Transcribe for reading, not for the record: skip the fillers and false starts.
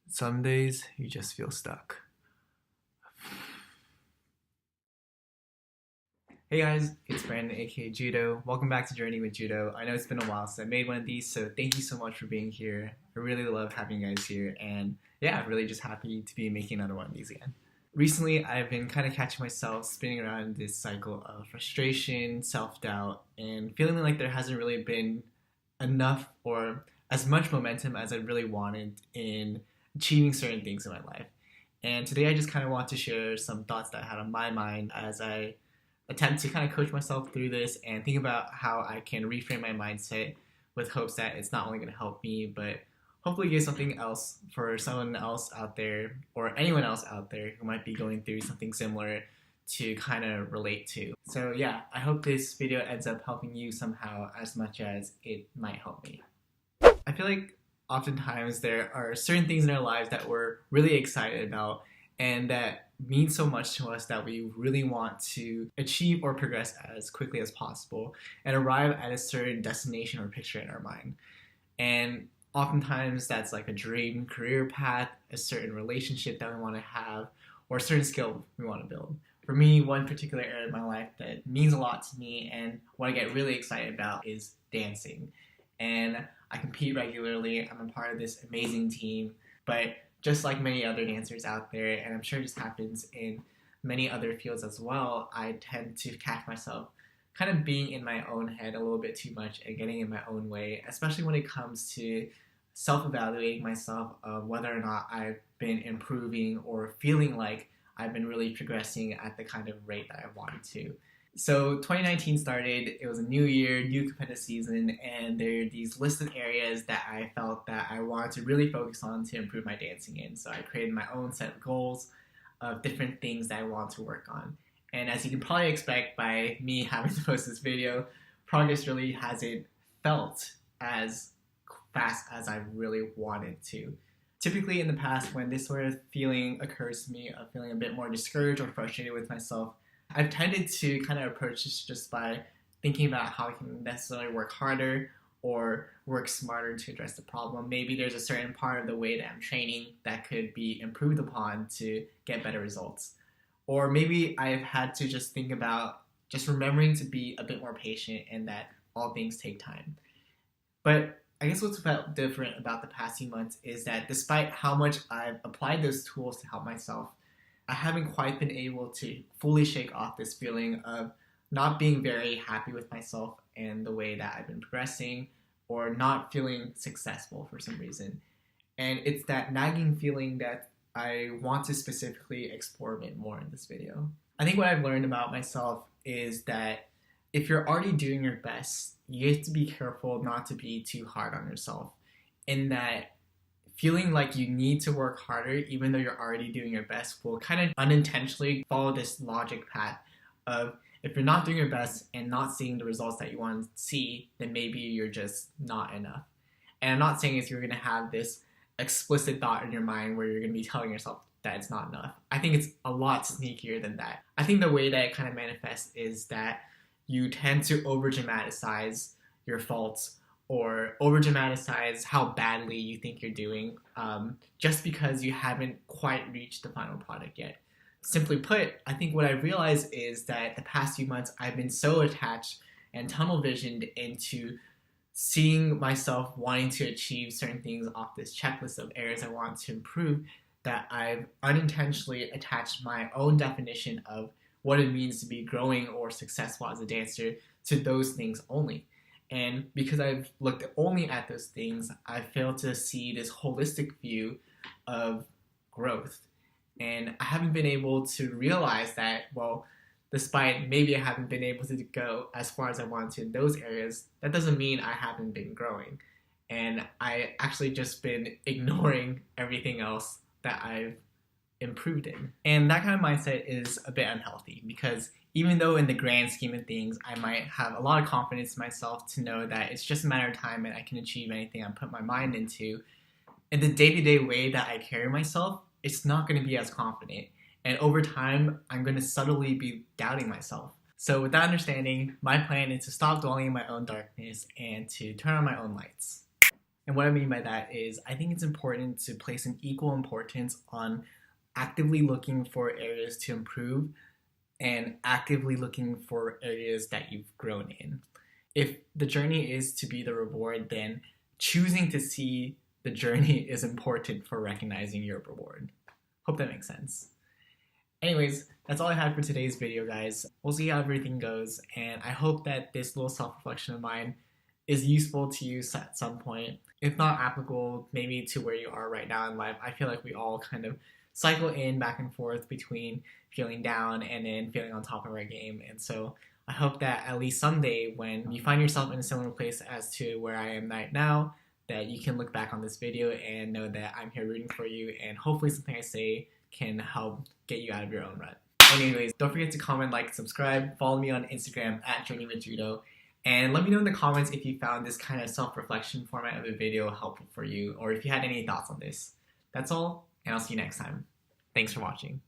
Some days you just feel stuck. Hey guys, it's Brandon aka Judo. Welcome back to Journey with Judo. I know it's been a while since I made one of these, so thank you so much for being here. I really love having you guys here, and yeah, I'm really just happy to be making another one of these again. Recently, I've been kind of catching myself spinning around this cycle of frustration, self-doubt, and feeling like there hasn't really been enough or as much momentum as I really wanted in achieving certain things in my life. And today I just kind of want to share some thoughts that I had on my mind as I attempt to kind of coach myself through this and think about how I can reframe my mindset with hopes that it's not only going to help me, but hopefully give something else for someone else out there or anyone else out there who might be going through something similar to kind of relate to. So yeah, I hope this video ends up helping you somehow as much as it might help me. I feel like oftentimes there are certain things in our lives that we're really excited about and that mean so much to us that we really want to achieve or progress as quickly as possible and arrive at a certain destination or picture in our mind. And oftentimes that's like a dream career path, a certain relationship that we want to have, or a certain skill we want to build. For me, one particular area of my life that means a lot to me and what I get really excited about is dancing. And I compete regularly. I'm a part of this amazing team, but just like many other dancers out there, and I'm sure this happens in many other fields as well, I tend to catch myself kind of being in my own head a little bit too much and getting in my own way, especially when it comes to self-evaluating myself of whether or not I've been improving or feeling like I've been really progressing at the kind of rate that I wanted to. So 2019 started, it was a new year, new competitive season, and there are these listed areas that I felt that I wanted to really focus on to improve my dancing in. So I created my own set of goals of different things that I want to work on. And as you can probably expect by me having to post this video, progress really hasn't felt as fast as I really wanted to. Typically in the past, when this sort of feeling occurs to me of feeling a bit more discouraged or frustrated with myself, I've tended to kind of approach this just by thinking about how I can necessarily work harder or work smarter to address the problem. Maybe there's a certain part of the way that I'm training that could be improved upon to get better results. Or maybe I've had to just think about just remembering to be a bit more patient and that all things take time. But I guess what's felt different about the past few months is that despite how much I've applied those tools to help myself, I haven't quite been able to fully shake off this feeling of not being very happy with myself and the way that I've been progressing or not feeling successful for some reason. And it's that nagging feeling that I want to specifically explore a bit more in this video. I think what I've learned about myself is that if you're already doing your best, you have to be careful not to be too hard on yourself, in that feeling like you need to work harder even though you're already doing your best will kind of unintentionally follow this logic path of if you're not doing your best and not seeing the results that you want to see, then maybe you're just not enough. And I'm not saying if you're going to have this explicit thought in your mind where you're going to be telling yourself that it's not enough. I think it's a lot sneakier than that. I think the way that it kind of manifests is that you tend to over-dramatize your faults or over-dramatize how badly you think you're doing just because you haven't quite reached the final product yet. Simply put, I think what I realized is that the past few months I've been so attached and tunnel visioned into seeing myself wanting to achieve certain things off this checklist of areas I want to improve that I've unintentionally attached my own definition of what it means to be growing or successful as a dancer to those things only. And because I've looked only at those things, I failed to see this holistic view of growth. And I haven't been able to realize that, well, despite maybe I haven't been able to go as far as I wanted to in those areas, that doesn't mean I haven't been growing. And I actually just been ignoring everything else that I've improved in. And that kind of mindset is a bit unhealthy because even though in the grand scheme of things, I might have a lot of confidence in myself to know that it's just a matter of time and I can achieve anything I put my mind into, in the day-to-day way that I carry myself, it's not going to be as confident. And over time, I'm going to subtly be doubting myself. So with that understanding, my plan is to stop dwelling in my own darkness and to turn on my own lights. And what I mean by that is I think it's important to place an equal importance on actively looking for areas to improve and actively looking for areas that you've grown in. If the journey is to be the reward, then choosing to see the journey is important for recognizing your reward. Hope that makes sense. Anyways, that's all I had for today's video, guys. We'll see how everything goes, and I hope that this little self-reflection of mine is useful to you at some point. If not applicable, maybe to where you are right now in life. I feel like we all kind of cycle in back and forth between feeling down and then feeling on top of our game. And so I hope that at least someday when you find yourself in a similar place as to where I am right now, that you can look back on this video and know that I'm here rooting for you, and hopefully something I say can help get you out of your own rut. Anyways, don't forget to comment, like, subscribe, follow me on Instagram at journeywithjudo, and let me know in the comments if you found this kind of self-reflection format of the video helpful for you, or if you had any thoughts on this. That's all, and I'll see you next time. Thanks for watching.